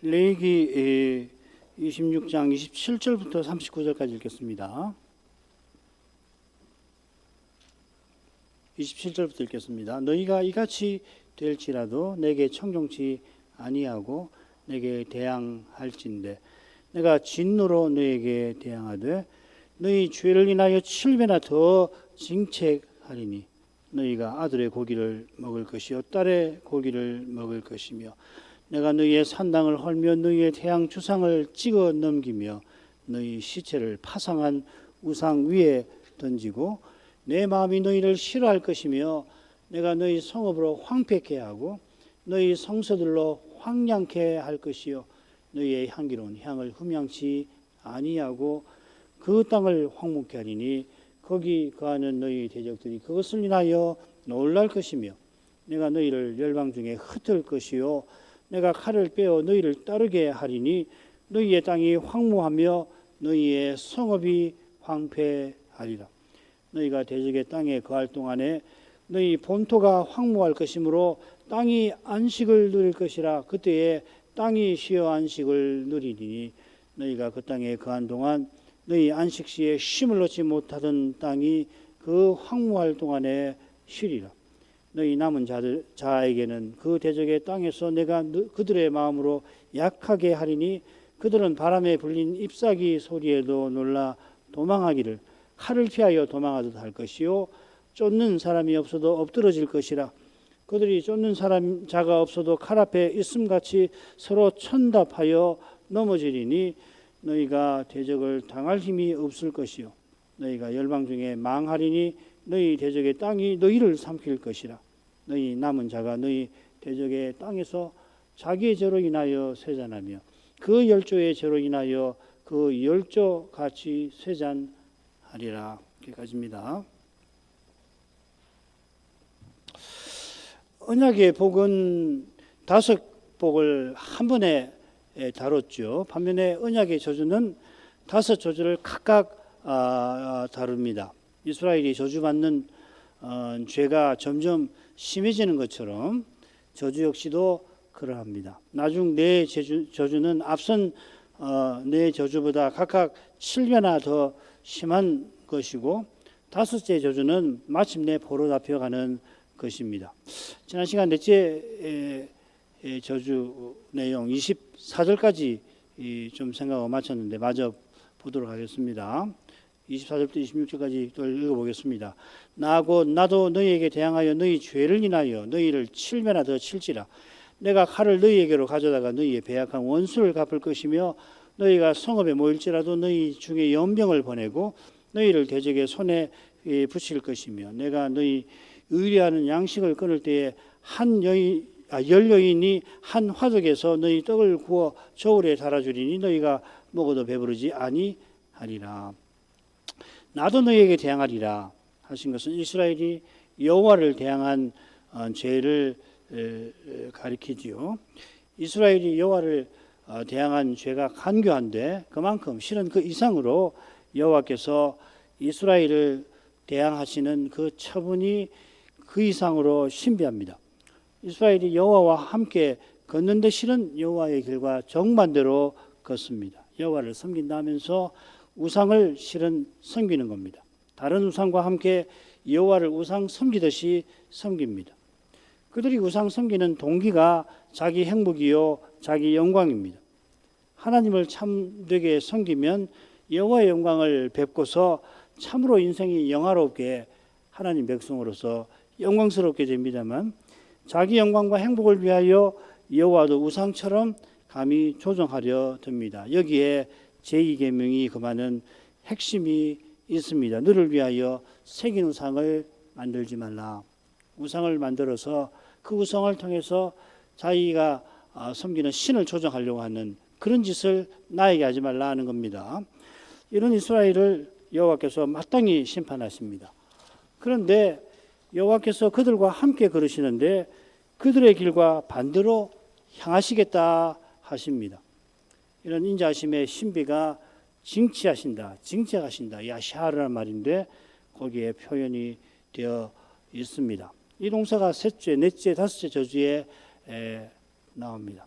레위기 26장 27절부터 39절까지 읽겠습니다. 27절부터 읽겠습니다. 너희가 이같이 될지라도 내게 청종치 아니하고 내게 대항할진대 내가 진노로 너희에게 대항하되 너희 죄를 인하여 7배나 더 징책하리니 너희가 아들의 고기를 먹을 것이요 딸의 고기를 먹을 것이며 내가 너희의 산당을 헐며 너희의 태양 주상을 찍어 넘기며 너희 시체를 파상한 우상 위에 던지고 내 마음이 너희를 싫어할 것이며 내가 너희 성읍으로 황폐케 하고 너희 성소들로 황량케 할 것이요 너희의 향기로운 향을 흠양치 아니하고 그 땅을 황무케 하리니 거기 거하는 너희 대적들이 그것을 인하여 놀랄 것이며 내가 너희를 열방 중에 흩을 것이요 내가 칼을 빼어 너희를 따르게 하리니 너희의 땅이 황무하며 너희의 성읍이 황폐하리라. 너희가 대적의 땅에 거할 동안에 너희 본토가 황무할 것이므로 땅이 안식을 누릴 것이라. 그때에 땅이 쉬어 안식을 누리리니 너희가 그 땅에 거한 동안 너희 안식시에 쉼을 얻지 못하던 땅이 그 황무할 동안에 쉬리라. 너희 남은 자에게는 그 대적의 땅에서 내가 그들의 마음으로 약하게 하리니 그들은 바람에 불린 잎사귀 소리에도 놀라 도망하기를 칼을 피하여 도망하듯 할 것이요 쫓는 사람이 없어도 엎드러질 것이라. 그들이 쫓는 자가 없어도 칼 앞에 있음같이 서로 천답하여 넘어지리니 너희가 대적을 당할 힘이 없을 것이요 너희가 열방 중에 망하리니 너희 대적의 땅이 너희를 삼킬 것이라. 너희 남은 자가 너희 대적의 땅에서 자기의 죄로 인하여 쇠잔하며 그 열조의 죄로 인하여 그 열조 같이 쇠잔하리라. 여기까지입니다. 언약의 복은 5복을 한 번에 다뤘죠. 반면에 언약의 저주는 5저주를 각각 다룹니다. 이스라엘이 저주받는 죄가 점점 심해지는 것처럼 저주 역시도 그러합니다. 나중 네 저주는 앞선 네 저주보다 각각 7배나 더 심한 것이고 5째 저주는 마침내 보로 잡혀가는 것입니다. 지난 시간 넷째 저주 내용 24절까지 좀 생각을 마쳤는데 마저 보도록 하겠습니다. 24절부터 26절까지 또 읽어보겠습니다. 나하고 나도 너희에게 대항하여 너희 죄를 인하여 너희를 7배나 더 칠지라. 내가 칼을 너희에게로 가져다가 너희의 배약한 원수를 갚을 것이며 너희가 성읍에 모일지라도 너희 중에 연병을 보내고 너희를 대적의 손에 붙일 것이며 내가 너희 의뢰하는 양식을 끊을 때에 열 여인이 한 화덕에서 너희 떡을 구워 저울에 달아주리니 너희가 먹어도 배부르지 아니하리라. 나도 너희에게 대항하리라 하신 것은 이스라엘이 여호와를 대항한 죄를 가리키지요. 이스라엘이 여호와를 대항한 죄가 간교한데 그만큼 실은 그 이상으로 여호와께서 이스라엘을 대항하시는 그 처분이 그 이상으로 신비합니다. 이스라엘이 여호와와 함께 걷는데 실은 여호와의 길과 정반대로 걷습니다. 여호와를 섬긴다 하면서 우상을 실은 섬기는 겁니다. 다른 우상과 함께 여호와를 우상 섬기듯이 섬깁니다. 그들이 우상 섬기는 동기가 자기 행복이요 자기 영광입니다. 하나님을 참되게 섬기면 여호와의 영광을 뵙고서 참으로 인생이 영화롭게 하나님 백성으로서 영광스럽게 됩니다만 자기 영광과 행복을 위하여 여호와도 우상처럼 감히 조종하려 듭니다. 여기에 제2계명이 금하는 핵심이 있습니다. 너를 위하여 새긴 우상을 만들지 말라. 우상을 만들어서 그 우상을 통해서 자기가 섬기는 신을 조종하려고 하는 그런 짓을 나에게 하지 말라 하는 겁니다. 이런 이스라엘을 여호와께서 마땅히 심판하십니다. 그런데 여호와께서 그들과 함께 걸으시는데 그들의 길과 반대로 향하시겠다 하십니다. 이런 인자하심의 신비가 징책하신다, 야샤르란 말인데 거기에 표현이 되어 있습니다. 이 동사가 셋째, 넷째, 다섯째 저주에 나옵니다.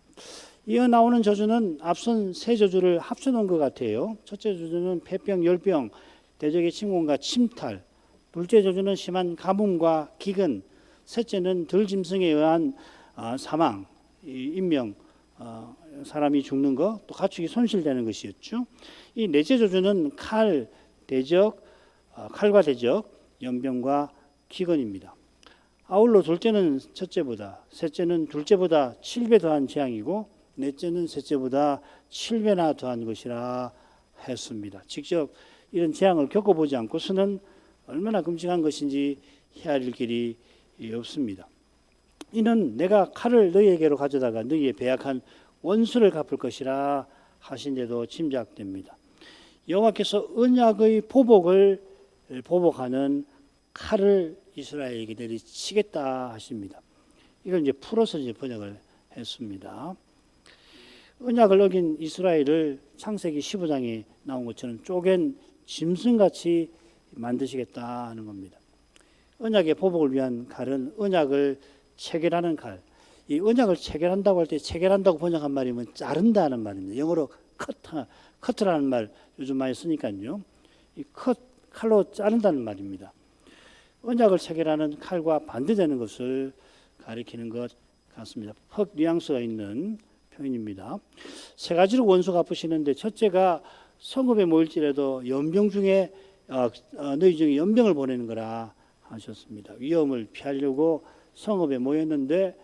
이어 나오는 저주는 앞선 세 저주를 합쳐놓은 것 같아요. 첫째 저주는 폐병, 열병, 대적의 침공과 침탈. 둘째 저주는 심한 가뭄과 기근. 셋째는 들짐승에 의한 사망, 인명, 사람이 죽는 것, 또 가축이 손실되는 것이었죠. 이 넷째 저주는 칼, 대적, 칼과 대적, 연병과 기근입니다. 아울러 둘째는 첫째보다, 셋째는 둘째보다 7배 더한 재앙이고 넷째는 셋째보다 7배나 더한 것이라 했습니다. 직접 이런 재앙을 겪어보지 않고서는 얼마나 끔찍한 것인지 헤아릴 길이 없습니다. 이는 내가 칼을 너희에게로 가져다가 너희의 배약한 원수를 갚을 것이라 하신데도 짐작됩니다. 여호와께서 언약의 보복을 보복하는 칼을 이스라엘에게 내리치겠다 하십니다. 이걸 이제 풀어서 이제 번역을 했습니다. 언약을 어긴 이스라엘을 창세기 15장에 나온 것처럼 쪼갠 짐승같이 만드시겠다 하는 겁니다. 언약의 보복을 위한 칼은 언약을 체결하는 칼. 이 언약을 체결한다고 할 때 체결한다고 번역한 말이면 자른다는 말입니다. 영어로 커트라는 말 요즘 많이 쓰니까요. 이 칼로 자른다는 말입니다. 언약을 체결하는 칼과 반대되는 것을 가리키는 것 같습니다. 퍽 뉘앙스가 있는 표현입니다. 세 가지로 원수 갚으시는데 첫째가 성읍에 모일지라도 연병 중에 너희 중에 연병을 보내는 거라 하셨습니다. 위험을 피하려고 성읍에 모였는데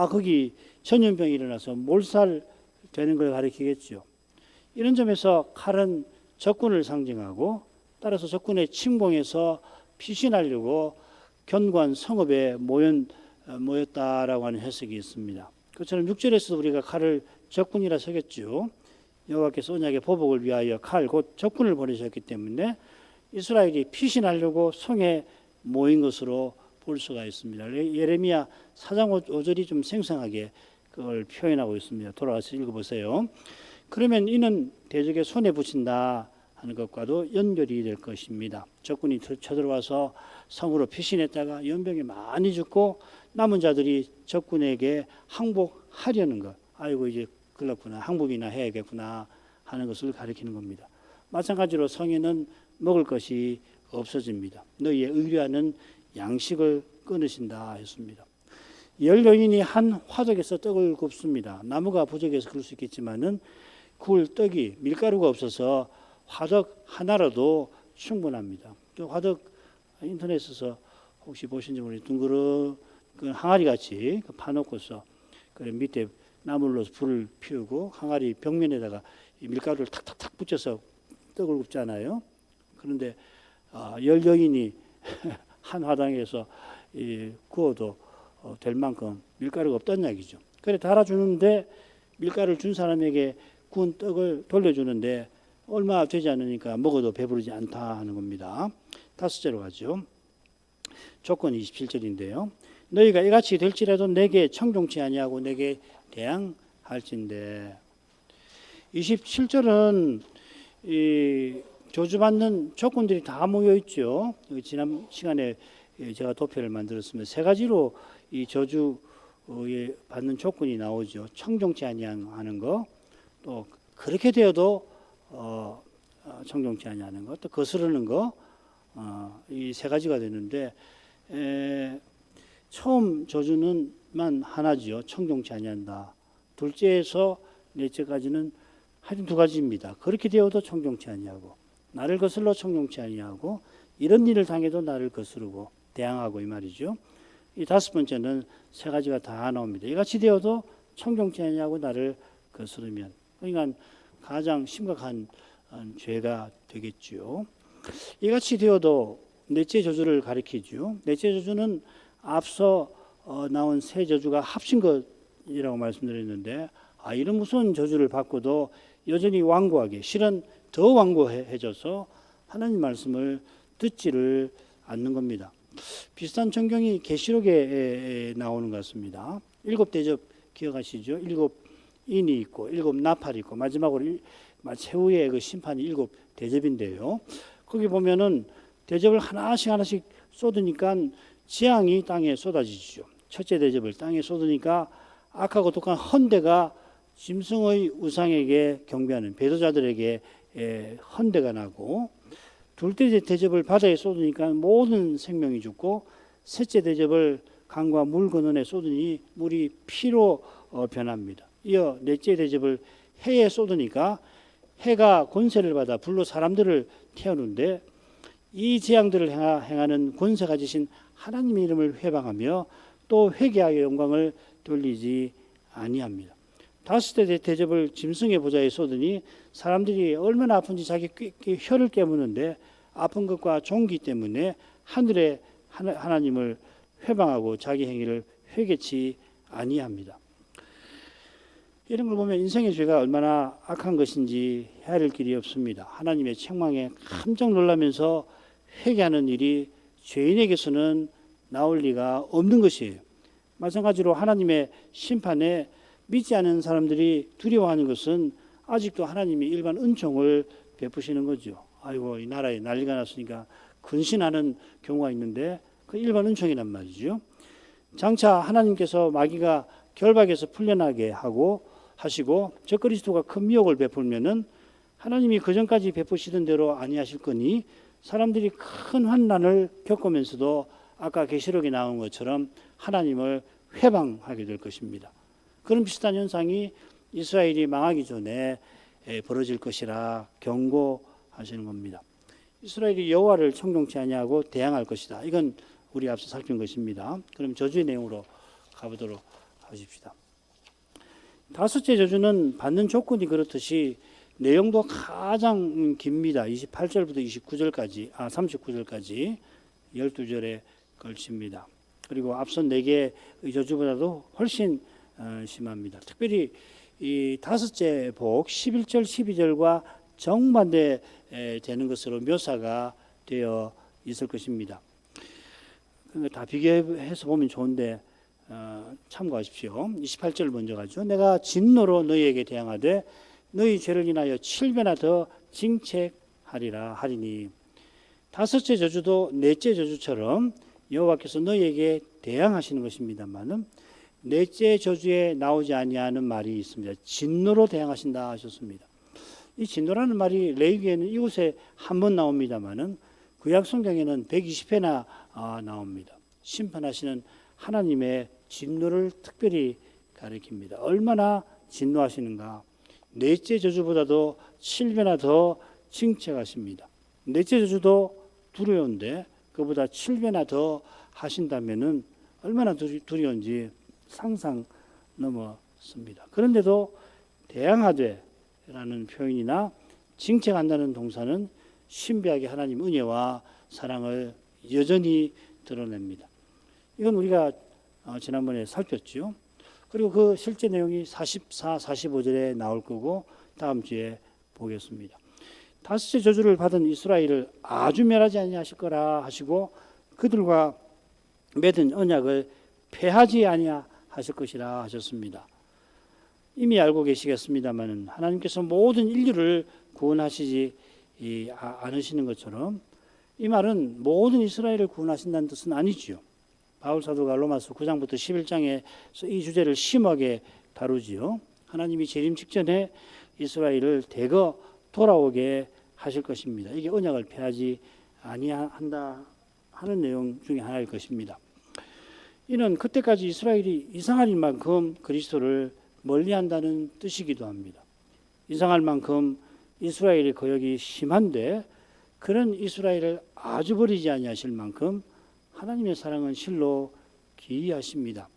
거기 전염병이 일어나서 몰살되는 걸 가리키겠죠. 이런 점에서 칼은 적군을 상징하고 따라서 적군의 침공에서 피신하려고 견고한 성읍에 모였다라고 하는 해석이 있습니다. 그처럼 6절에서 우리가 칼을 적군이라 쓰겠죠. 여호와께서 언약의 보복을 위하여 칼 곧 적군을 보내셨기 때문에 이스라엘이 피신하려고 성에 모인 것으로 볼 수가 있습니다. 예레미야 4장 5절이 좀 생생하게 그걸 표현하고 있습니다. 돌아가서 읽어보세요. 그러면 이는 대적의 손에 붙인다 하는 것과도 연결이 될 것입니다. 적군이 쳐들어와서 성으로 피신했다가 연병이 많이 죽고 남은 자들이 적군에게 항복하려는 것. 아이고 이제 글렀구나. 항복이나 해야겠구나 하는 것을 가리키는 겁니다. 마찬가지로 성에는 먹을 것이 없어집니다. 너희의 의뢰하는 양식을 끊으신다 했습니다. 10여인이 한 화덕에서 떡을 굽습니다. 나무가 부족해서 그럴 수 있겠지만은 구울 떡이 밀가루가 없어서 화덕 하나로도 충분합니다. 화덕 인터넷에서 혹시 보신지 모르겠는데 둥그런 그 항아리 같이 파놓고서 그 밑에 나무를 넣어서 불을 피우고 항아리 벽면에다가 밀가루를 탁탁탁 붙여서 떡을 굽잖아요. 그런데 10여인이 한 화당에서 구워도 될 만큼 밀가루가 없다는 이야기죠. 그래 달아주는데 밀가루를 준 사람에게 구운 떡을 돌려주는데 얼마 되지 않으니까 먹어도 배부르지 않다 하는 겁니다. 다섯째로 가죠. 조건 27절인데요. 너희가 이같이 될지라도 내게 청종치 아니하고 내게 대항할진대. 27절은 이 저주받는 조건들이 다 모여 있죠. 지난 시간에 제가 도표를 만들었으면 세 가지로 이 저주에 받는 조건이 나오죠. 청종치 아니하는 거, 또 그렇게 되어도 청종치 아니하는 것, 또 거스르는 거, 이 세 가지가 되는데 처음 저주는만 하나지요. 청종치 아니한다. 둘째에서 넷째까지는 하여튼 두 가지입니다. 그렇게 되어도 청종치 아니하고 나를 거슬러 청종치 아니하고 이런 일을 당해도 나를 거스르고 대항하고 이 말이죠. 이 다섯 번째는 세 가지가 다 나옵니다. 이같이 되어도 청종치 아니하고 나를 거스르면 그러니까 가장 심각한 죄가 되겠죠. 이같이 되어도 넷째 저주를 가리키죠. 넷째 저주는 앞서 나온 세 저주가 합친 것이라고 말씀드렸는데 이런 무서운 저주를 받고도 여전히 완고하게 실은 더 완고해져서 하나님 말씀을 듣지를 않는 겁니다. 비슷한 전경이 계시록에 나오는 것 같습니다. 7 대접 기억하시죠? 7 인이 있고 7 나팔이 있고 마지막으로 최후의 그 심판이 7 대접인데요. 거기 보면은 대접을 하나씩 쏟으니까 재앙이 땅에 쏟아지죠. 첫째 대접을 땅에 쏟으니까 악하고 독한 헌대가 짐승의 우상에게 경배하는 배도자들에게 헌대가 나고, 둘째 대접을 바다에 쏟으니까 모든 생명이 죽고, 셋째 대접을 강과 물 근원에 쏟으니 물이 피로 변합니다. 이어 넷째 대접을 해에 쏟으니까 해가 권세를 받아 불로 사람들을 태우는데, 이 재앙들을 행하는 권세 가지신 하나님의 이름을 회방하며 또 회개하여 영광을 돌리지 아니합니다. 다섯째 대접을 짐승의 보좌에 쏟으니 사람들이 얼마나 아픈지 자기 혀를 깨무는데, 아픈 것과 종기 때문에 하늘의 하나님을 회방하고 자기 행위를 회개치 아니합니다. 이런 걸 보면 인생의 죄가 얼마나 악한 것인지 헤아릴 길이 없습니다. 하나님의 책망에 깜짝 놀라면서 회개하는 일이 죄인에게서는 나올 리가 없는 것이에요. 마찬가지로 하나님의 심판에 믿지 않은 사람들이 두려워하는 것은 아직도 하나님이 일반 은총을 베푸시는 거죠. 아이고, 이 나라에 난리가 났으니까 근신하는 경우가 있는데 그 일반 은총이란 말이죠. 장차 하나님께서 마귀가 결박에서 풀려나게 하시고 저 그리스도가 큰 미혹을 베풀면은 하나님이 그전까지 베푸시던 대로 아니하실 거니, 사람들이 큰 환난을 겪으면서도 아까 계시록에 나온 것처럼 하나님을 회방하게 될 것입니다. 그런 비슷한 현상이 이스라엘이 망하기 전에 벌어질 것이라 경고하시는 겁니다. 이스라엘이 여호와를 청종치 아니하고 대항할 것이다. 이건 우리 앞서 살핀 것입니다. 그럼 저주의 내용으로 가보도록 하십시다. 다섯째 저주는 받는 조건이 그렇듯이 내용도 가장 깁니다. 28절부터 39절까지 12절에 걸칩니다. 그리고 앞선 4개의 저주보다도 훨씬 심합니다. 특별히 이 다섯째 복 11절 12절과 정반대 되는 것으로 묘사가 되어 있을 것입니다. 다 비교해서 보면 좋은데 참고하십시오. 28절 먼저 가죠. 내가 진노로 너희에게 대항하되 너희 죄를 인하여 7배나 더 징책하리라 하리니, 다섯째 저주도 넷째 저주처럼 여호와께서 너희에게 대항하시는 것입니다만은 넷째 저주에 나오지 아니하는 말이 있습니다. 진노로 대항하신다 하셨습니다. 이 진노라는 말이 레위기에는 이곳에 한 번 나옵니다만은 구약 성경에는 120회나 나옵니다. 심판하시는 하나님의 진노를 특별히 가리킵니다. 얼마나 진노하시는가. 넷째 저주보다도 7배나 더 징책하십니다. 넷째 저주도 두려운데 그보다 7배나 더 하신다면은 얼마나 두려운지 상상 넘었습니다. 그런데도 대항하되라는 표현이나 징책한다는 동사는 신비하게 하나님 은혜와 사랑을 여전히 드러냅니다. 이건 우리가 지난번에 살폈죠. 그리고 그 실제 내용이 44, 45절에 나올 거고 다음 주에 보겠습니다. 다섯째 저주를 받은 이스라엘을 아주 멸하지 아니하실 거라 하시고 그들과 맺은 언약을 폐하지 아니하실 것이라 하셨습니다. 이미 알고 계시겠습니다만 하나님께서 모든 인류를 구원하시지 않으시는 것처럼 이 말은 모든 이스라엘을 구원하신다는 뜻은 아니지요. 바울 사도가 로마서 9장부터 11장에서 이 주제를 심하게 다루지요. 하나님이 재림 직전에 이스라엘을 대거 돌아오게 하실 것입니다. 이게 언약을 폐하지 아니한다 하는 내용 중에 하나일 것입니다. 이는 그때까지 이스라엘이 이상할 만큼 그리스도를 멀리한다는 뜻이기도 합니다. 이상할 만큼 이스라엘의 거역이 심한데 그런 이스라엘을 아주 버리지 아니하실 만큼 하나님의 사랑은 실로 기이하십니다.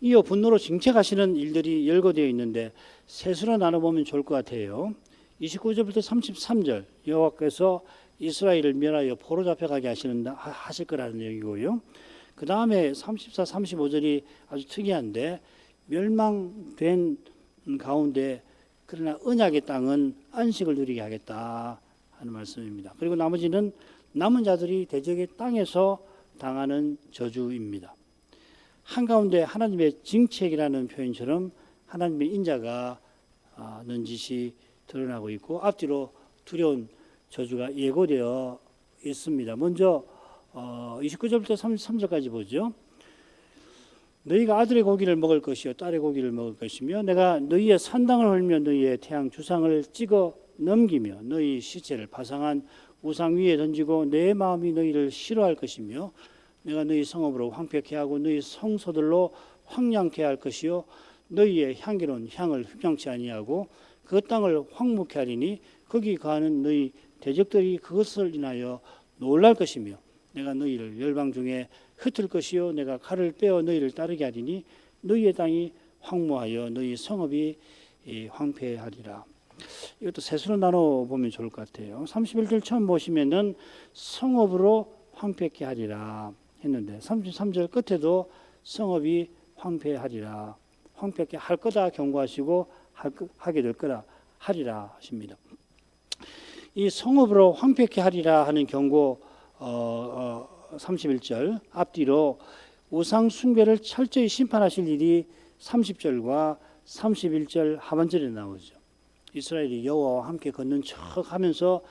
이어 분노로 징책하시는 일들이 열거되어 있는데 셋으로 나눠보면 좋을 것 같아요. 29절부터 33절 여호와께서 이스라엘을 멸하여 포로 잡혀가게 하실 거라는 내용이고요. 그 다음에 34, 35절이 아주 특이한데 멸망된 가운데 그러나 언약의 땅은 안식을 누리게 하겠다 하는 말씀입니다. 그리고 나머지는 남은 자들이 대적의 땅에서 당하는 저주입니다. 한가운데 하나님의 징책이라는 표현처럼 하나님의 인자가 넌지시 드러나고 있고 앞뒤로 두려운 저주가 예고되어 있습니다. 먼저 29절부터 33절까지 보죠. 너희가 아들의 고기를 먹을 것이요 딸의 고기를 먹을 것이며 내가 너희의 산당을 헐며 너희의 태양 주상을 찍어 넘기며 너희 시체를 파상한 우상 위에 던지고 내 마음이 너희를 싫어할 것이며 내가 너희 성읍으로 황폐케 하고 너희 성소들로 황량케 할 것이요 너희의 향기로운 향을 흡양치 아니하고 그 땅을 황무케 하리니 거기 거하는 너희 대적들이 그것을 인하여 놀랄 것이며 내가 너희를 열방 중에 흩을 것이요 내가 칼을 빼어 너희를 따르게 하리니 너희의 땅이 황무하여 너희 성읍이 황폐하리라. 이것도 셋으로 나눠 보면 좋을 것 같아요. 31절 처음 보시면은 성읍으로 황폐케 하리라 했는데 33절 끝에도 성읍이 황폐하리라, 황폐케 할 거다 경고하시고 하게 될 거라 하리라 하십니다. 이 성읍으로 황폐케 하리라 하는 경고 31절 앞뒤로 우상 숭배를 철저히 심판하실 일이 30절과 31절 하반절에 나오죠. 이스라엘이 여호와와 함께 걷는 척 하면서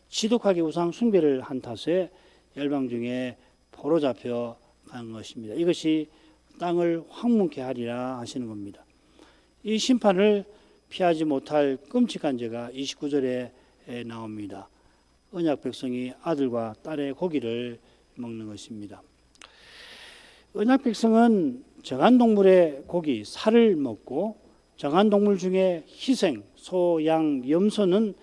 지독하게 우상 숭배를 한 탓에 열방 중에 포로 잡혀 간 것입니다. 이것이 땅을 황무케 하리라 하시는 겁니다. 이 심판을 피하지 못할 끔찍한 죄가 29절에 나옵니다. 언약 백성이 아들과 딸의 고기를 먹는 것입니다. 언약 백성은 정한 동물의 고기, 살을 먹고 정한 동물 중에 희생, 소, 양, 염소는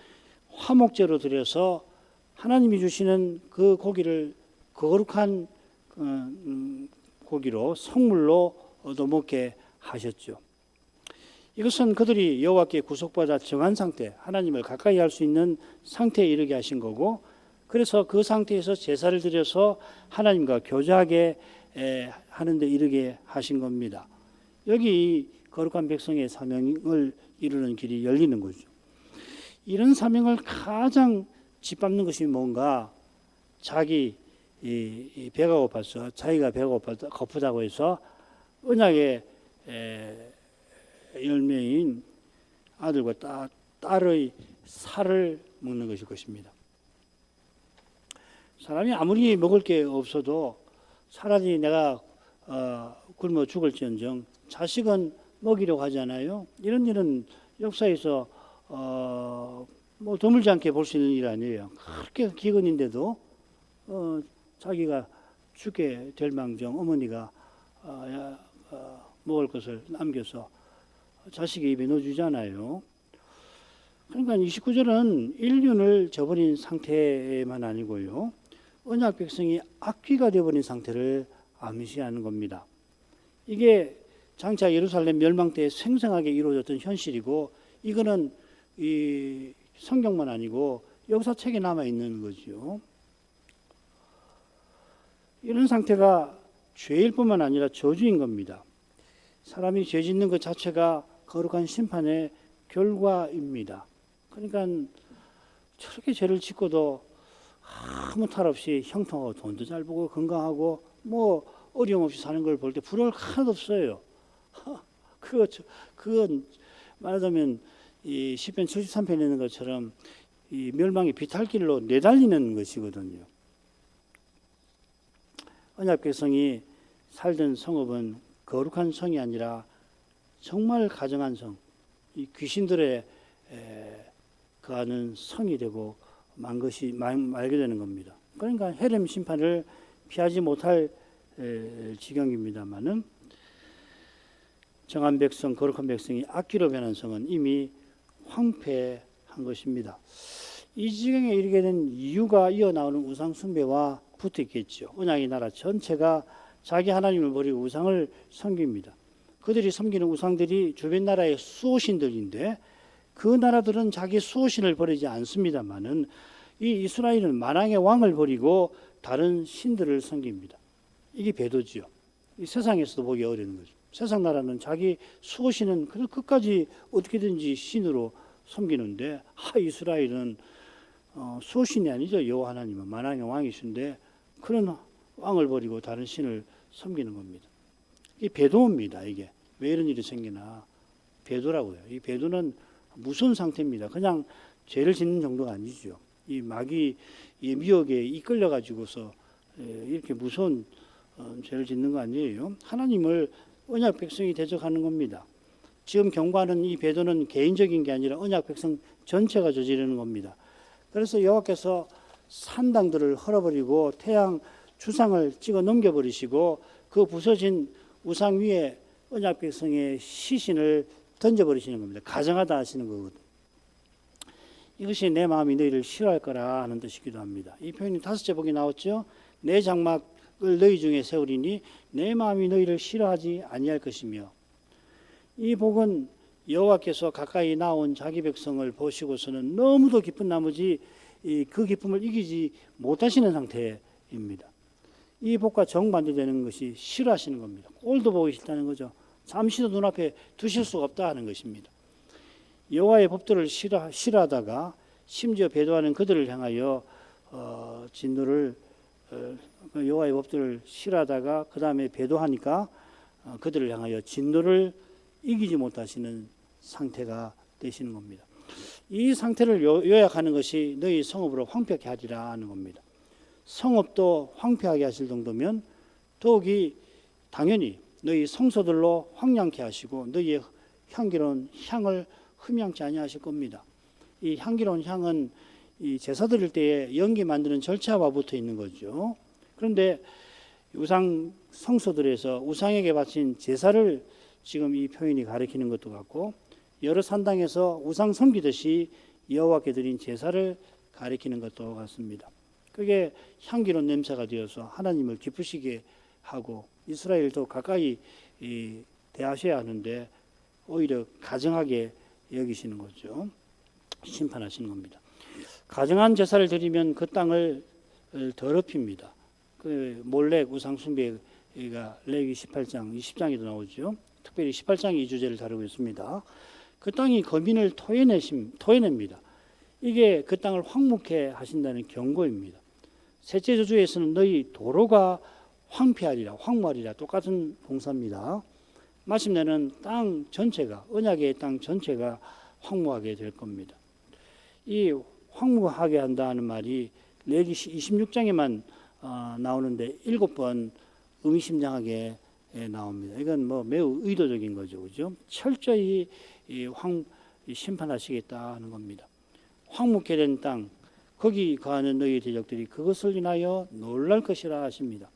화목제로 드려서 하나님이 주시는 그 고기를 거룩한 고기로 성물로 얻어먹게 하셨죠. 이것은 그들이 여호와께 구속받아 정한 상태, 하나님을 가까이 할 수 있는 상태에 이르게 하신 거고, 그래서 그 상태에서 제사를 드려서 하나님과 교제하게 하는 데 이르게 하신 겁니다. 여기 거룩한 백성의 사명을 이루는 길이 열리는 거죠. 이런 사명을 가장 짓밟는 것이 뭔가, 자기 배가 고파서, 자기가 배가 고프다고 해서 언약의 열매인 아들과 딸의 살을 먹는 것일 것입니다. 사람이 아무리 먹을 게 없어도 차라리 내가 굶어 죽을지언정 자식은 먹이려고 하잖아요. 이런 일은 역사에서 뭐 드물지 않게 볼 수 있는 일 아니에요. 그렇게 기근인데도 자기가 죽게 될 망정 어머니가 먹을 것을 남겨서 자식의 입에 넣어주잖아요. 그러니까 29절은 인륜을 저버린 상태만 아니고요, 언약 백성이 악귀가 되어버린 상태를 암시하는 겁니다. 이게 장차 예루살렘 멸망 때 생생하게 이루어졌던 현실이고, 이거는 이 성경만 아니고 역사책에 남아 있는 거죠. 이런 상태가 죄일 뿐만 아니라 저주인 겁니다. 사람이 죄 짓는 것 자체가 거룩한 심판의 결과입니다. 그러니까 저렇게 죄를 짓고도 아무 탈 없이 형통하고 돈도 잘 벌고 건강하고 뭐 어려움 없이 사는 걸 볼 때 부러울 하나도 없어요. 그건 말하자면 이 시편 73편에 있는 것처럼 이 멸망의 비탈길로 내달리는 것이거든요. 언약 백성이 살던 성읍은 거룩한 성이 아니라 정말 가정한 성, 이 귀신들의 거하는 성이 되고 말게 되는 겁니다. 그러니까 헤렘 심판을 피하지 못할 지경입니다만은, 정한 백성, 거룩한 백성이 악기로 변한 성은 이미 황폐한 것입니다. 이 지경에 이르게 된 이유가 이어나오는 우상 숭배와 붙어 있겠죠. 언약의 나라 전체가 자기 하나님을 버리고 우상을 섬깁니다. 그들이 섬기는 우상들이 주변 나라의 수호신들인데, 그 나라들은 자기 수호신을 버리지 않습니다만은 이 이스라엘은 만왕의 왕을 버리고 다른 신들을 섬깁니다. 이게 배도지요. 이 세상에서도 보기 어려운 거죠. 세상 나라는 자기 수호신은 끝까지 어떻게든지 신으로 섬기는데, 이스라엘은 수호신이 아니죠. 여호와 하나님은 만왕의 왕이신데 그런 왕을 버리고 다른 신을 섬기는 겁니다. 이 배도입니다. 이게 왜 이런 일이 생기나, 배도라고요. 이 배도는 무서운 상태입니다. 그냥 죄를 짓는 정도가 아니죠. 이 마귀, 이 미혹에 이끌려 가지고서 이렇게 무서운 죄를 짓는 거 아니에요. 하나님을 언약 백성이 대적하는 겁니다. 지금 경고하는 이 배도는 개인적인 게 아니라 언약 백성 전체가 저지르는 겁니다. 그래서 여호와께서 산당들을 헐어버리고 태양 주상을 찍어 넘겨버리시고 그 부서진 우상 위에 언약 백성의 시신을 던져버리시는 겁니다. 가정하다 하시는 거거든요. 이것이 내 마음이 너희를 싫어할 거라 하는 뜻이기도 합니다. 이 표현이 5째 복이 나왔죠. 내 장막을 너희 중에 세우리니 내 마음이 너희를 싫어하지 아니할 것이며, 이 복은 여호와께서 가까이 나온 자기 백성을 보시고서는 너무도 기쁜 나머지 그 기쁨을 이기지 못하시는 상태입니다. 이 복과 정반대되는 것이 싫어하시는 겁니다. 꼴도 보기 싫다는 거죠. 잠시도 눈앞에 두실 수가 없다 하는 것입니다. 여호와의 법도를 싫어하다가 심지어 배도하는 그들을 향하여 진노를 여호와의 법도를 싫어하다가 그 다음에 배도하니까 그들을 향하여 진노를 이기지 못하시는 상태가 되시는 겁니다. 이 상태를 요약하는 것이 너희 성읍으로 황폐하게 하리라 하는 겁니다. 성읍도 황폐하게 하실 정도면 더욱이 당연히 너희 성소들로 황량케 하시고 너희의 향기로운 향을 흠양치 아니하실 겁니다. 이 향기로운 향은 이 제사 드릴 때에 연기 만드는 절차와 붙어 있는 거죠. 그런데 우상 성소들에서 우상에게 바친 제사를 지금 이 표현이 가리키는 것도 같고, 여러 산당에서 우상 섬기듯이 여호와께 드린 제사를 가리키는 것도 같습니다. 그게 향기로운 냄새가 되어서 하나님을 기쁘시게 하고 이스라엘도 가까이 대하셔야 하는데 오히려 가증하게 여기시는 거죠. 심판하시는 겁니다. 가증한 제사를 드리면 그 땅을 더럽힙니다. 그 몰렉 우상 숭배가 레위기 18장, 20장에도 나오죠. 특별히 18장이 이 주제를 다루고 있습니다. 그 땅이 거민을 토해냅니다. 이게 그 땅을 황무케 하신다는 경고입니다. 셋째 저주에서는 너희 도로가 황폐하리라, 황무하리라, 똑같은 동사입니다. 마침내는 땅 전체가, 언약의 땅 전체가 황무하게 될 겁니다. 이 황무하게 한다는 말이 레위기 26장에만 나오는데 7번 의미심장하게 나옵니다. 이건 뭐 매우 의도적인 거죠, 그죠? 철저히 심판하시겠다 하는 겁니다. 황무케 된 땅, 거기 거하는 너희 대적들이 그것을 인하여 놀랄 것이라 하십니다.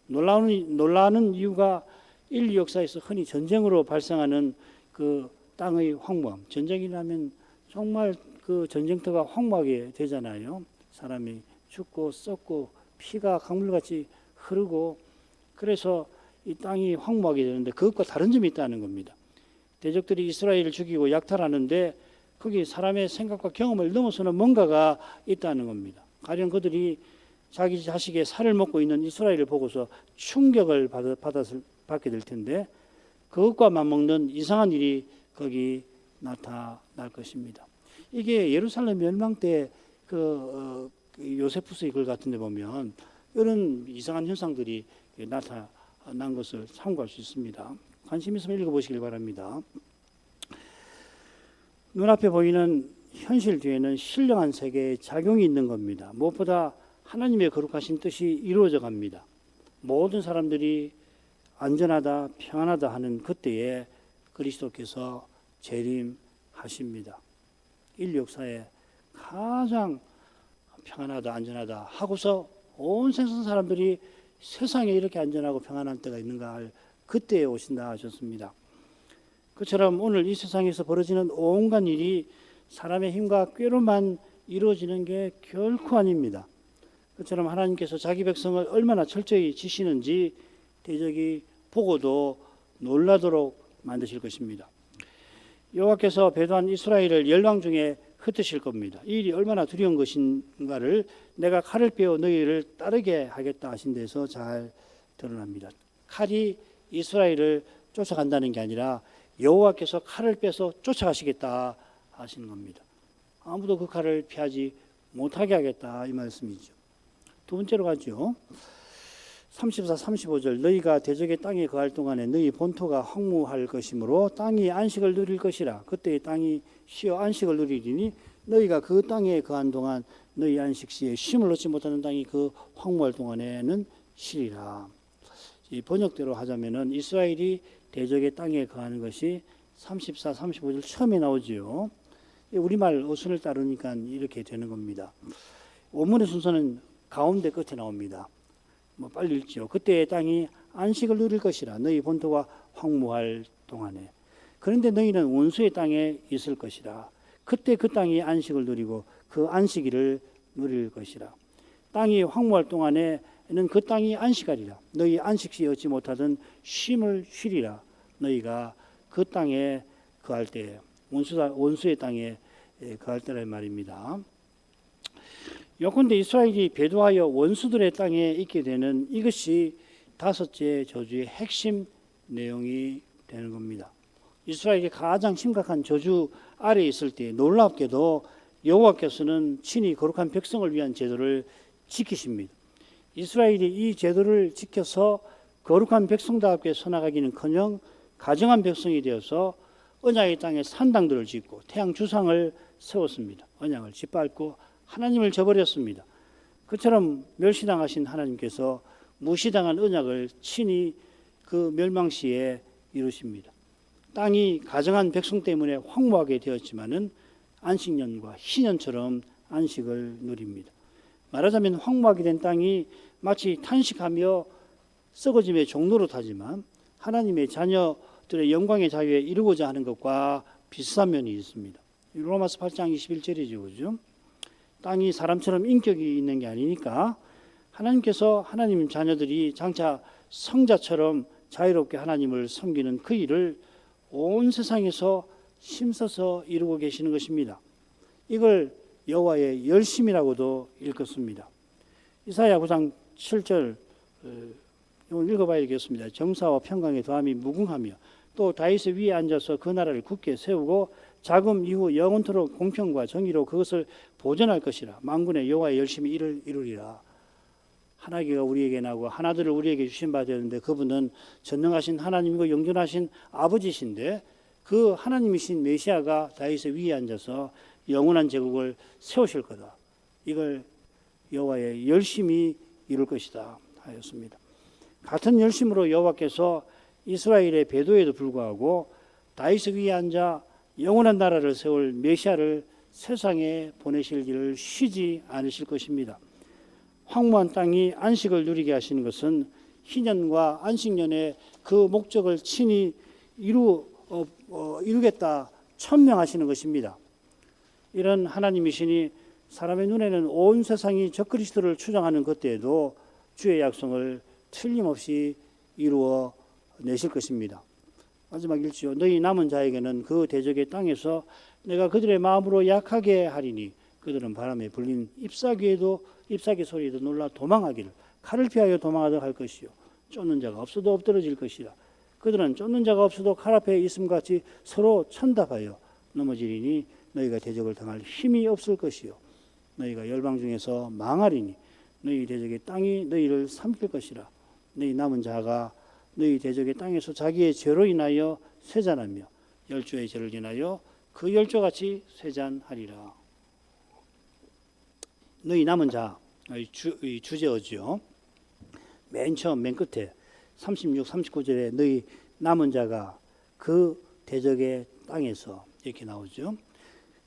놀라는 이유가 인류 역사에서 흔히 전쟁으로 발생하는 그 땅의 황무함, 전쟁이라면 정말 그 전쟁터가 황무하게 되잖아요. 사람이 죽고 썩고 피가 강물같이 흐르고, 그래서 이 땅이 황무하게 되는데 그것과 다른 점이 있다는 겁니다. 대적들이 이스라엘을 죽이고 약탈하는데 거기 사람의 생각과 경험을 넘어서는 뭔가가 있다는 겁니다. 가령 그들이 자기 자식의 살을 먹고 있는 이스라엘을 보고서 충격을 받게 될 텐데 그것과 맞먹는 이상한 일이 거기 나타날 것입니다. 이게 예루살렘 멸망 때 요세푸스의 글 같은 데 보면 이런 이상한 현상들이 나타난 것을 참고할 수 있습니다. 관심 있으면 읽어보시길 바랍니다. 눈앞에 보이는 현실 뒤에는 신령한 세계의 작용이 있는 겁니다. 무엇보다 하나님의 거룩하신 뜻이 이루어져 갑니다. 모든 사람들이 안전하다, 평안하다 하는 그때에 그리스도께서 재림하십니다. 인류 역사에 가장 평안하다, 안전하다 하고서 온 세상 사람들이 세상에 이렇게 안전하고 평안한 때가 있는가 할 그때에 오신다 하셨습니다. 그처럼 오늘 이 세상에서 벌어지는 온갖 일이 사람의 힘과 꾀로만 이루어지는 게 결코 아닙니다. 그처럼 하나님께서 자기 백성을 얼마나 철저히 지시는지 대적이 보고도 놀라도록 만드실 것입니다. 여호와께서 배도한 이스라엘을 열왕 중에 흩으실 겁니다. 이 일이 얼마나 두려운 것인가를 내가 칼을 빼어 너희를 따르게 하겠다 하신 데서 잘 드러납니다. 칼이 이스라엘을 쫓아간다는 게 아니라 여호와께서 칼을 빼서 쫓아가시겠다 하시는 겁니다. 아무도 그 칼을 피하지 못하게 하겠다 이 말씀이죠. 두 번째로 가죠. 34, 35절 너희가 대적의 땅에 거할 동안에 너희 본토가 황무할 것이므로 땅이 안식을 누릴 것이라. 그때 땅이 쉬어 안식을 누리리니 너희가 그 땅에 거한 동안 너희 안식 시에 쉼을 얻지 못하는 땅이 그 황무할 동안에는 쉬리라. 이 번역대로 하자면은 이스라엘이 대적의 땅에 거하는 것이 34, 35절 처음에 나오지요. 우리말 어순을 따르니까 이렇게 되는 겁니다. 원문의 순서는 가운데 끝에 나옵니다. 빨리 읽지요. 그때 땅이 안식을 누릴 것이라 너희 본토가 황무할 동안에. 그런데 너희는 원수의 땅에 있을 것이라. 그때 그 땅이 안식을 누리고 그 안식일을 누릴 것이라. 땅이 황무할 동안에는 그 땅이 안식하리라. 너희 안식시 얻지 못하던 쉼을 쉬리라. 너희가 그 땅에 거할 때, 원수의 땅에 거할 때란 말입니다. 요컨대 이스라엘이 배도하여 원수들의 땅에 있게 되는 이것이 다섯째 저주의 핵심 내용이 되는 겁니다. 이스라엘이 가장 심각한 저주 아래에 있을 때 놀랍게도 여호와께서는 친히 거룩한 백성을 위한 제도를 지키십니다. 이스라엘이 이 제도를 지켜서 거룩한 백성답게 서나가기는커녕 가정한 백성이 되어서 언약의 땅에 산당들을 짓고 태양 주상을 세웠습니다. 언약을 짓밟고 하나님을 저버렸습니다. 그처럼 멸시당하신 하나님께서 무시당한 언약을 친히 그 멸망시에 이루십니다. 땅이 가정한 백성 때문에 황무하게 되었지만은 안식년과 희년처럼 안식을 누립니다. 말하자면 황무하게 된 땅이 마치 탄식하며 썩어짐의 종로로 타지만 하나님의 자녀들의 영광의 자유에 이루고자 하는 것과 비슷한 면이 있습니다. 로마서 8장 21절이죠. 그죠? 땅이 사람처럼 인격이 있는 게 아니니까 하나님께서 하나님 자녀들이 장차 성자처럼 자유롭게 하나님을 섬기는 그 일을 온 세상에서 힘써서 이루고 계시는 것입니다. 이걸 여호와의 열심이라고도 읽었습니다. 이사야 9장 7절 이걸 읽어봐야겠습니다. 정사와 평강의 더함이 무궁하며 또 다윗의 위에 앉아서 그 나라를 굳게 세우고 자금 이후 영원토록 공평과 정의로 그것을 보존할 것이라. 만군의 여호와의 열심히 이를 이루리라. 하나님과 우리에게 나고 하나들을 우리에게 주신 바 되었는데 그분은 전능하신 하나님이고 영존하신 아버지신데 그 하나님이신 메시아가 다윗의 위에 앉아서 영원한 제국을 세우실 거다. 이걸 여호와의 열심히 이룰 것이다 하였습니다. 같은 열심으로 여호와께서 이스라엘의 배도에도 불구하고 다윗의 위에 앉아 영원한 나라를 세울 메시아를 세상에 보내실 일을 쉬지 않으실 것입니다. 황무한 땅이 안식을 누리게 하시는 것은 희년과 안식년의 그 목적을 친히 이루겠다 천명하시는 것입니다. 이런 하나님이시니 사람의 눈에는 온 세상이 적그리스도를 추정하는 그때에도 주의 약속을 틀림없이 이루어 내실 것입니다. 마지막 1절 너희 남은 자에게는 그 대적의 땅에서 내가 그들의 마음으로 약하게 하리니 그들은 바람에 불린 잎사귀 소리에도 놀라 도망하기를 칼을 피하여 도망하도록 할 것이요 쫓는 자가 없어도 엎드러질 것이라. 그들은 쫓는 자가 없어도 칼 앞에 있음같이 서로 천답하여 넘어지리니 너희가 대적을 당할 힘이 없을 것이요 너희가 열방 중에서 망하리니 너희 대적의 땅이 너희를 삼킬 것이라. 너희 남은 자가 너희 대적의 땅에서 자기의 죄로 인하여 쇠잔하며 열조의 죄를 인하여 그 열조같이 쇠잔하리라. 너희 남은 자, 이 주제어죠. 맨 처음 맨 끝에 36, 39절에 너희 남은 자가 그 대적의 땅에서 이렇게 나오죠.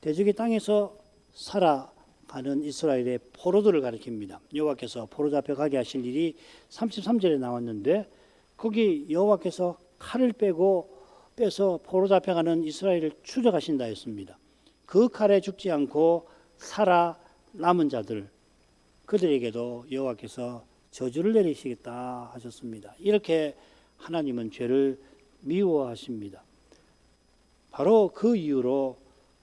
대적의 땅에서 살아가는 이스라엘의 포로들을 가리킵니다. 여호와께서 포로 잡혀가게 하실 일이 33절에 나왔는데 거기 여호와께서 칼을 빼서 포로 잡혀가는 이스라엘을 추적하신다 했습니다. 그 칼에 죽지 않고 살아남은 자들 그들에게도 여호와께서 저주를 내리시겠다 하셨습니다. 이렇게 하나님은 죄를 미워하십니다. 바로 그 이유로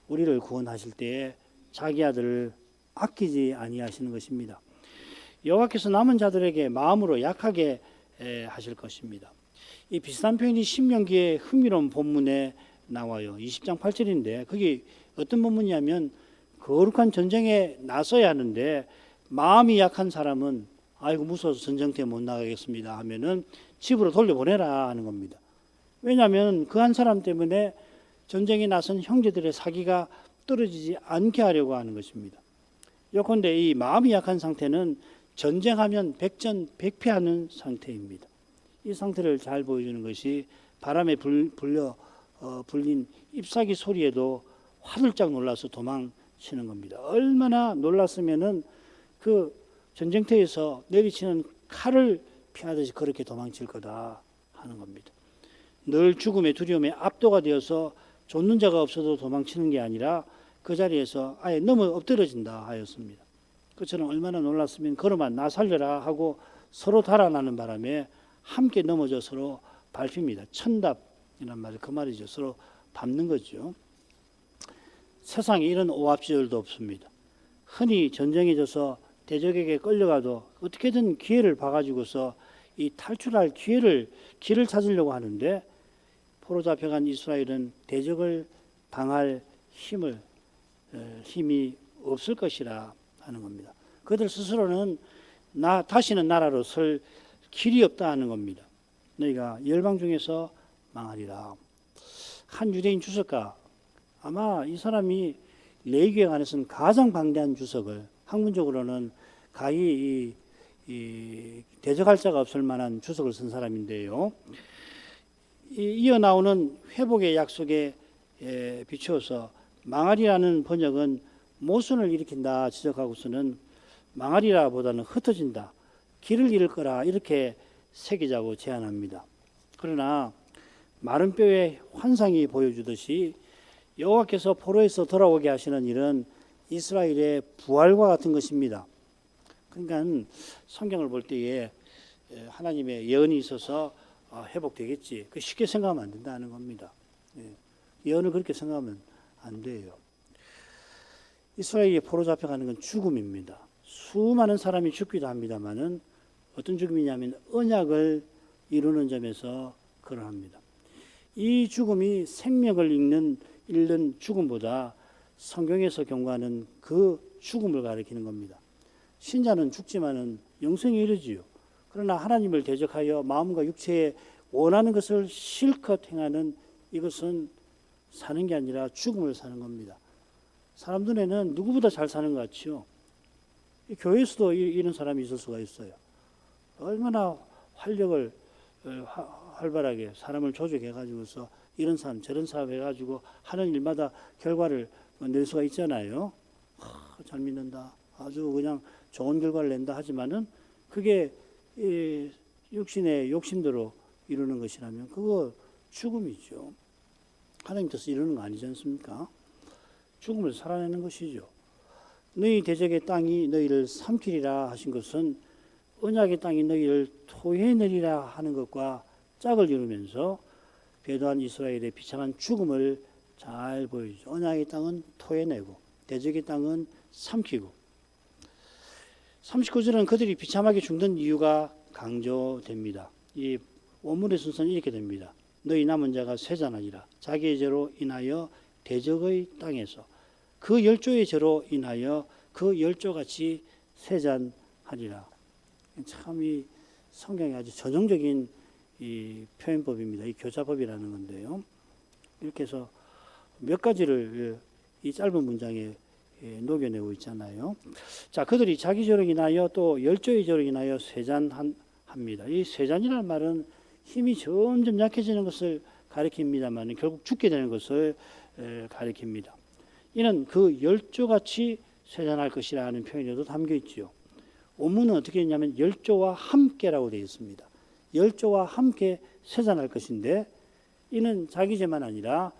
우리를 구원하실 때에 자기 아들을 아끼지 아니하시는 것입니다. 여호와께서 남은 자들에게 마음으로 약하게 하실 것입니다. 이 비슷한 표현이 신명기의 흥미로운 본문에 나와요. 20장 8절인데 그게 어떤 본문이냐면 거룩한 전쟁에 나서야 하는데 마음이 약한 사람은 아이고 무서워서 전쟁터에 못 나가겠습니다 하면은 집으로 돌려보내라 하는 겁니다. 왜냐하면 그 한 사람 때문에 전쟁에 나선 형제들의 사기가 떨어지지 않게 하려고 하는 것입니다. 요컨대 이 마음이 약한 상태는 전쟁하면 백전백패하는 상태입니다. 이 상태를 잘 보여주는 것이 바람에 불린 잎사귀 소리에도 화들짝 놀라서 도망치는 겁니다. 얼마나 놀랐으면은 그 전쟁터에서 내리치는 칼을 피하듯이 그렇게 도망칠 거다 하는 겁니다. 늘 죽음의 두려움에 압도가 되어서 좇는 자가 없어도 도망치는 게 아니라 그 자리에서 아예 넘어 엎드러진다 하였습니다. 그처럼 얼마나 놀랐으면 걸어만 나 살려라 하고 서로 달아나는 바람에 함께 넘어져 서로 밟힙니다. 천답이란 말이 그 말이죠. 서로 밟는 거죠. 세상에 이런 오합지졸도 없습니다. 흔히 전쟁에 져서 대적에게 끌려가도 어떻게든 기회를 봐가지고서 이 탈출할 길을 찾으려고 하는데 포로 잡혀간 이스라엘은 대적을 당할 힘이 없을 것이라 하는 겁니다. 그들 스스로는 다시는 나라로 설 길이 없다 하는 겁니다. 너희가 열방 중에서 망하리라. 한 유대인 주석가, 아마 이 사람이 레위기에 관해서는 가장 방대한 주석을, 학문적으로는 가히 대적할 자가 없을 만한 주석을 쓴 사람인데요. 이어 나오는 회복의 약속에 비추어서 망하리라는 번역은 모순을 일으킨다 지적하고서는 망하리라 보다는 흩어진다, 길을 잃을 거라 이렇게 새기자고 제안합니다. 그러나 마른 뼈의 환상이 보여주듯이 여호와께서 포로에서 돌아오게 하시는 일은 이스라엘의 부활과 같은 것입니다. 그러니까 성경을 볼 때에 하나님의 예언이 있어서 회복되겠지, 그 쉽게 생각하면 안 된다는 겁니다. 예언을 그렇게 생각하면 안 돼요. 이스라엘이 포로 잡혀가는 건 죽음입니다. 수많은 사람이 죽기도 합니다만은 어떤 죽음이냐면 언약을 이루는 점에서 그러합니다. 이 죽음이 생명을 잃는 죽음보다 성경에서 경고하는 그 죽음을 가리키는 겁니다. 신자는 죽지만은 영생에 이르지요. 그러나 하나님을 대적하여 마음과 육체에 원하는 것을 실컷 행하는 이것은 사는 게 아니라 죽음을 사는 겁니다. 사람 눈에는 누구보다 잘 사는 것 같죠. 교회에서도 이런 사람이 있을 수가 있어요. 얼마나 활력을 활발하게 사람을 조직해가지고서 이런 사람 저런 사람 해가지고 하는 일마다 결과를 낼 수가 있잖아요. 잘 믿는다, 아주 그냥 좋은 결과를 낸다 하지만은 그게 육신의 욕심대로 이루는 것이라면 그거 죽음이죠. 하나님 뜻을 이루는 거 아니지 않습니까? 죽음을 살아내는 것이죠. 너희 대적의 땅이 너희를 삼키리라 하신 것은 언약의 땅이 너희를 토해내리라 하는 것과 짝을 이루면서 배도한 이스라엘의 비참한 죽음을 잘 보여주죠. 언약의 땅은 토해내고 대적의 땅은 삼키고. 39절은 그들이 비참하게 죽는 이유가 강조됩니다. 이 원문의 순서는 이렇게 됩니다. 너희 남은 자가 쇠잔하리라. 자기의 죄로 인하여 대적의 땅에서 그 열조의 죄로 인하여 그 열조같이 쇠잔하리라. 참 이 성경이 아주 전형적인 이 표현법입니다. 이 교자법이라는 건데요. 이렇게 해서 몇 가지를 이 짧은 문장에 녹여내고 있잖아요. 자, 그들이 자기 죄로 인하여 또 열조의 죄로 인하여 쇠잔합니다. 이 쇠잔이라는 말은 힘이 점점 약해지는 것을 가리킵니다만 결국 죽게 되는 것을 가리킵니다. 이는 그 열조같이 쇠잔할 것이라는 표현에도 담겨 있지요. 원문은 어떻게 했냐면 열조와 함께라고 되어 있습니다. 열조와 함께 쇠잔할 것인데 이는 자기 죄만 아니라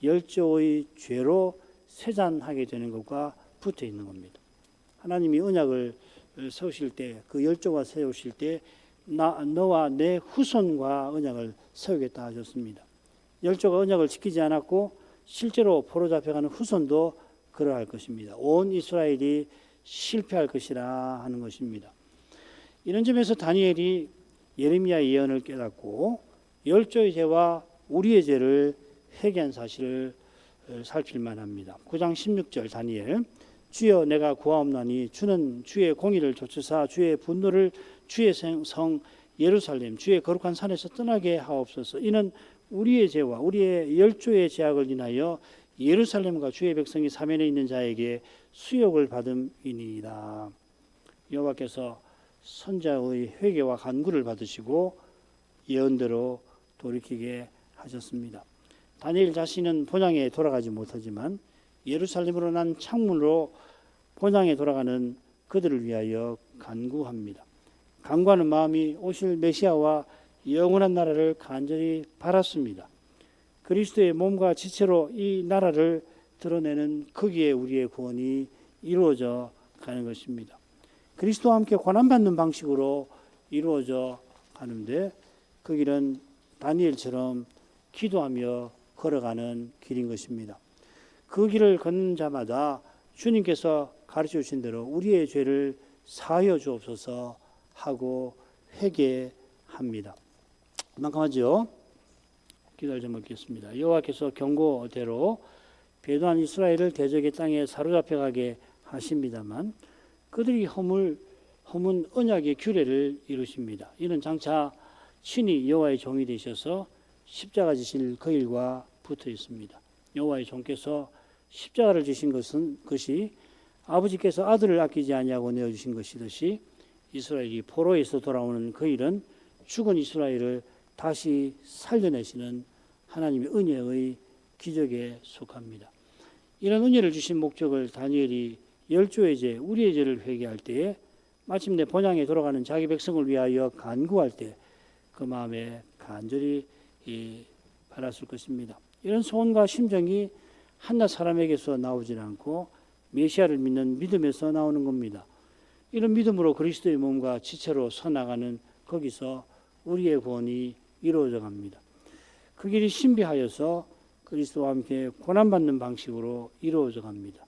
열조의 죄로 쇠잔하게 되는 것과 붙어 있는 겁니다. 하나님이 언약을 세우실 때, 그 열조와 세우실 때 너와 내 후손과 언약을 세우겠다 하셨습니다. 열조가 언약을 지키지 않았고 실제로 포로 잡혀가는 후손도 그러할 것입니다. 온 이스라엘이 실패할 것이라 하는 것입니다. 이런 점에서 다니엘이 예레미야의 예언을 깨닫고 열조의 죄와 우리의 죄를 회개한 사실을 살필만 합니다. 9장 16절 다니엘, 주여 내가 구하옵나니 주는 주의 공의를 좇으사 주의 분노를 주의 성 예루살렘 주의 거룩한 산에서 떠나게 하옵소서. 이는 우리의 죄와 우리의 열조의 죄악을 인하여 예루살렘과 주의 백성이 사면에 있는 자에게 수욕을 받음이니이다. 여호와께서 선자의 회개와 간구를 받으시고 예언대로 돌이키게 하셨습니다. 다니엘 자신은 본향에 돌아가지 못하지만 예루살렘으로 난 창문으로 본향에 돌아가는 그들을 위하여 간구합니다. 간구하는 마음이 오실 메시아와 영원한 나라를 간절히 바랐습니다. 그리스도의 몸과 지체로 이 나라를 드러내는 거기에 우리의 구원이 이루어져 가는 것입니다. 그리스도와 함께 고난받는 방식으로 이루어져 가는데 그 길은 다니엘처럼 기도하며 걸어가는 길인 것입니다. 그 길을 걷는 자마다 주님께서 가르쳐 주신 대로 우리의 죄를 사하여 주옵소서 하고 회개합니다. 난감하죠? 기도를 좀 먹겠습니다. 여호와께서 경고대로 배도한 이스라엘을 대적의 땅에 사로잡혀 가게 하십니다만 그들이 허문 언약의 규례를 이루십니다. 이는 장차 친히 여호와의 종이 되셔서 십자가 지실 그 일과 붙어 있습니다. 여호와의 종께서 십자가를 지신 것이 아버지께서 아들을 아끼지 아니하고 내어주신 것이듯이 이스라엘이 포로에서 돌아오는 그 일은 죽은 이스라엘을 다시 살려내시는 하나님의 은혜의 기적에 속합니다. 이런 은혜를 주신 목적을 다니엘이 열조의 죄, 우리의 죄를 회개할 때에 마침내 본향에 돌아가는 자기 백성을 위하여 간구할 때 그 마음에 간절히 바랐을 것입니다. 이런 소원과 심정이 한낱 사람에게서 나오지 않고 메시아를 믿는 믿음에서 나오는 겁니다. 이런 믿음으로 그리스도의 몸과 지체로 서나가는 거기서 우리의 구원이 이루어져 갑니다. 그 길이 신비하여서 그리스도와 함께 고난받는 방식으로 이루어져 갑니다.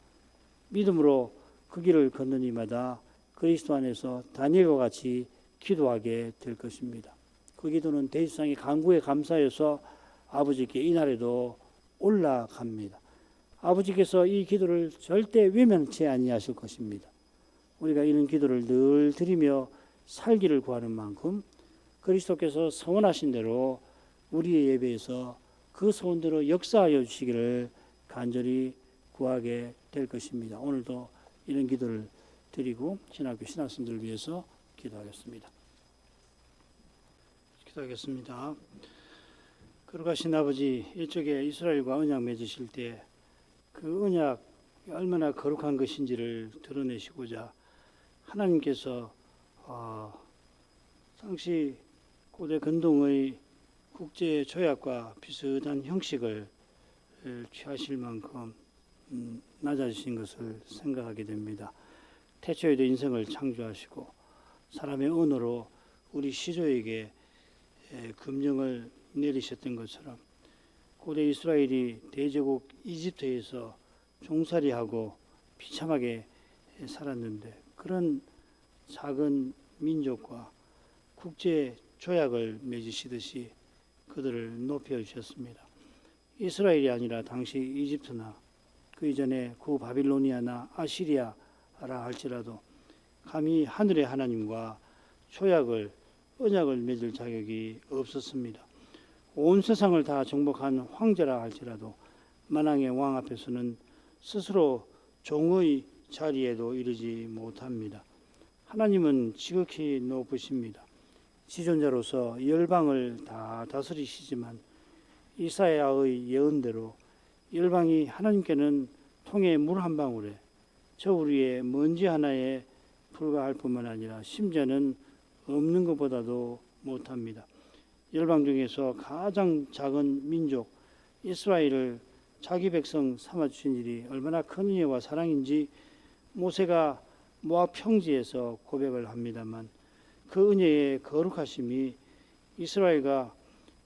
믿음으로 그 길을 걷는 이마다 그리스도 안에서 다니엘과 같이 기도하게 될 것입니다. 그 기도는 대지상의 간구에 감사해서 아버지께 이날에도 올라갑니다. 아버지께서 이 기도를 절대 외면치 아니하실 것입니다. 우리가 이런 기도를 늘 드리며 살기를 구하는 만큼 그리스도께서 서원하신 대로 우리의 예배에서 그 소원대로 역사하여 주시기를 간절히 구하게 될 것입니다. 오늘도 이런 기도를 드리고 신학교 신학생들을 위해서 기도하겠습니다. 기도하겠습니다. 거룩하신 아버지, 이쪽에 이스라엘과 언약 맺으실 때 그 언약이 얼마나 거룩한 것인지를 드러내시고자 하나님께서 당시 고대 근동의 국제 조약과 비슷한 형식을 취하실 만큼 낮아지신 것을 생각하게 됩니다. 태초에도 인생을 창조하시고 사람의 언어로 우리 시조에게 금령을 내리셨던 것처럼 고대 이스라엘이 대제국 이집트에서 종살이하고 비참하게 살았는데 그런 작은 민족과 국제 조약을 맺으시듯이 그들을 높여주셨습니다. 이스라엘이 아니라 당시 이집트나 그 이전에 구 바빌로니아나 아시리아라 할지라도 감히 하늘의 하나님과 언약을 맺을 자격이 없었습니다. 온 세상을 다 정복한 황제라 할지라도 만왕의 왕 앞에서는 스스로 종의 자리에도 이르지 못합니다. 하나님은 지극히 높으십니다. 지존자로서 열방을 다 다스리시지만 이사야의 예언대로 열방이 하나님께는 통에 물 한 방울에 저울 위에 먼지 하나에 불과할 뿐만 아니라 심지어는 없는 것보다도 못합니다. 열방 중에서 가장 작은 민족 이스라엘을 자기 백성 삼아주신 일이 얼마나 큰 은혜와 사랑인지 모세가 모압 평지에서 고백을 합니다만 그 은혜의 거룩하심이 이스라엘과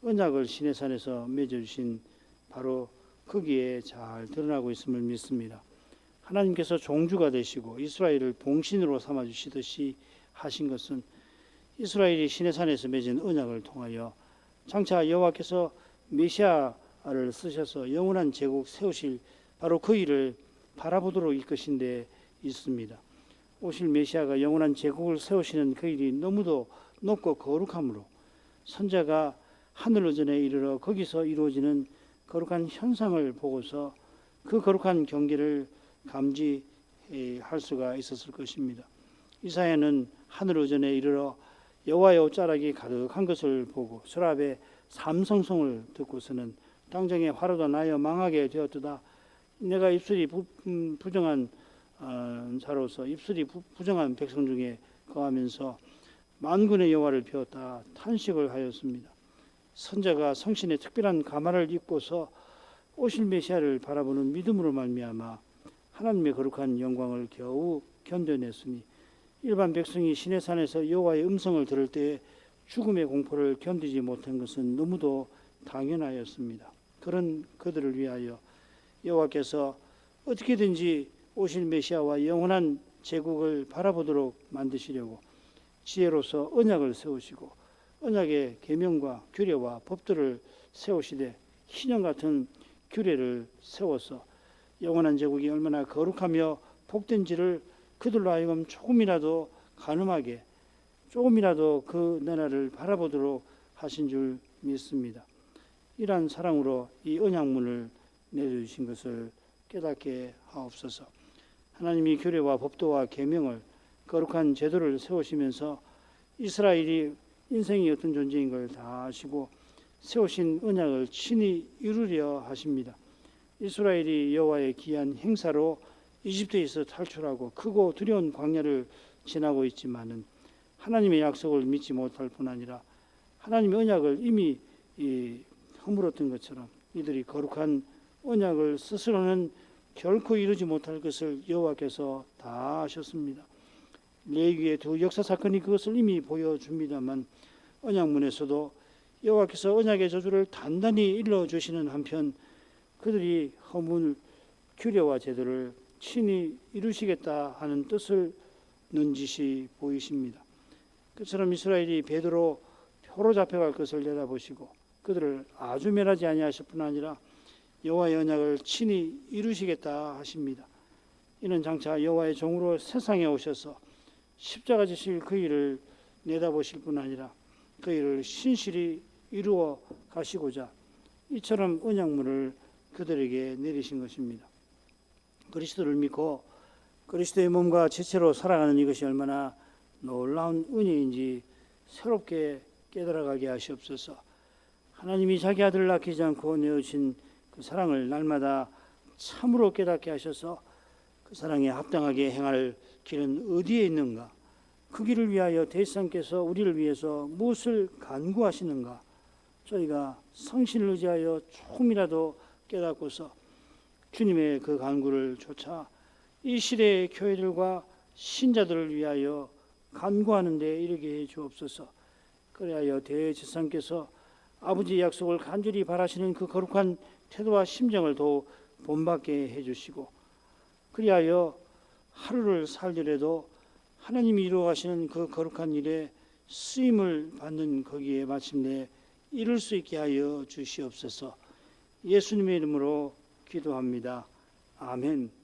언약을 시내산에서 맺어주신 바로 거기에 잘 드러나고 있음을 믿습니다. 하나님께서 종주가 되시고 이스라엘을 봉신으로 삼아주시듯이 하신 것은 이스라엘이 시내산에서 맺은 언약을 통하여 장차 여호와께서 메시아를 쓰셔서 영원한 제국 세우실 바로 그 일을 바라보도록 이끄신 데 있습니다. 오실 메시아가 영원한 제국을 세우시는 그 일이 너무도 높고 거룩하므로 선자가 하늘의전에 이르러 거기서 이루어지는 거룩한 현상을 보고서 그 거룩한 경계를 감지할 수가 있었을 것입니다. 이사야는 하늘의전에 이르러 여호와의 옷자락이 가득한 것을 보고 서랍에 삼성성을 듣고서는 당장에 화로가 나여 망하게 되었도다. 내가 입술이 부정한 자로서 입술이 부정한 백성 중에 거하면서 만군의 여호와를 배웠다 탄식을 하였습니다. 선자가 성신의 특별한 가마를 입고서 오실 메시아를 바라보는 믿음으로 말미암아 하나님의 거룩한 영광을 겨우 견뎌냈으니 일반 백성이 시내 산에서 여호와의 음성을 들을 때에 죽음의 공포를 견디지 못한 것은 너무도 당연하였습니다. 그런 그들을 위하여 여호와께서 어떻게든지 오실 메시아와 영원한 제국을 바라보도록 만드시려고 지혜로서 언약을 세우시고 언약의 계명과 규례와 법들을 세우시되 희년 같은 규례를 세워서 영원한 제국이 얼마나 거룩하며 복된지를 그들로 하여금 조금이라도 가늠하게 조금이라도 그 나라를 바라보도록 하신 줄 믿습니다. 이러한 사랑으로 이 언약문을 내주신 것을 깨닫게 하옵소서. 하나님이 규례와 법도와 계명을 거룩한 제도를 세우시면서 이스라엘이 인생이 어떤 존재인 걸 다 아시고 세우신 언약을 친히 이루려 하십니다. 이스라엘이 여호와의 귀한 행사로 이집트에서 탈출하고 크고 두려운 광야를 지나고 있지만은 하나님의 약속을 믿지 못할 뿐 아니라 하나님의 언약을 이미 허물었던 것처럼 이들이 거룩한 언약을 스스로는 결코 이루지 못할 것을 여호와께서 다 아셨습니다. 레위기의 두 역사 사건이 그것을 이미 보여줍니다만 언약문에서도 여호와께서 언약의 저주를 단단히 일러주시는 한편 그들이 허물 규례와 제도를 친히 이루시겠다 하는 뜻을 눈짓이 보이십니다. 그처럼 이스라엘이 베드로 표로 잡혀갈 것을 내다보시고 그들을 아주 멸하지 아니하실 뿐 아니라 여호와의 언약을 친히 이루시겠다 하십니다. 이는 장차 여호와의 종으로 세상에 오셔서 십자가 지실 그 일을 내다보실 뿐 아니라 그 일을 신실히 이루어 가시고자 이처럼 언약문을 그들에게 내리신 것입니다. 그리스도를 믿고 그리스도의 몸과 지체로 살아가는 이것이 얼마나 놀라운 은혜인지 새롭게 깨달아가게 하시옵소서. 하나님이 자기 아들을 아끼지 않고 내어주신 그 사랑을 날마다 참으로 깨닫게 하셔서 그 사랑에 합당하게 행할 길은 어디에 있는가? 그 길을 위하여 대지상께서 우리를 위해서 무엇을 간구하시는가? 저희가 성신을 의지하여 조금이라도 깨닫고서 주님의 그 간구를 쫓아 이 시대의 교회들과 신자들을 위하여 간구하는 데 이르게 해 주옵소서. 그리하여 대지상께서 아버지의 약속을 간절히 바라시는 그 거룩한 태도와 심정을 더 본받게 해 주시고 그리하여 하루를 살더라도 하나님이 이루어 가시는 그 거룩한 일에 쓰임을 받는 거기에 마침내 이룰 수 있게 하여 주시옵소서. 예수님의 이름으로 기도합니다. 아멘.